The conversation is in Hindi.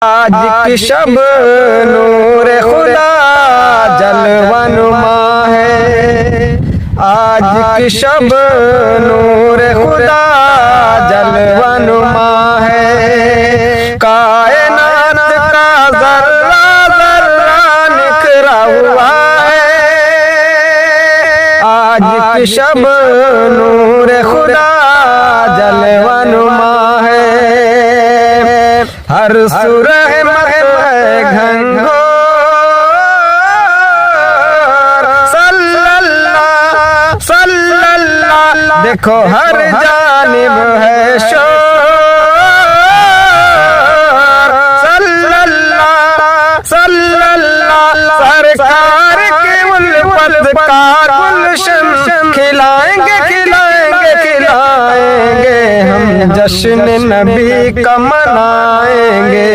आज की शब नूर खुदा जलवा नुमा है। आज की शब नूर खुदा जलवा नुमा है। कायनात का जर्रा जर्रा निखरा हुआ है। आज की शब नूर खुदा जलवा नुमा है। हर सूरह मत है घंघोर सल्लल्लाह सल्लल्लाह। देखो हर जानिब है शोर सल्लल्लाह सल्लल्लाह। सरकार के उल्फत का गुलशन खिलाएंगे खिलाएंगे खिलाएंगे। हम जश्न नबी का मनाएंगे।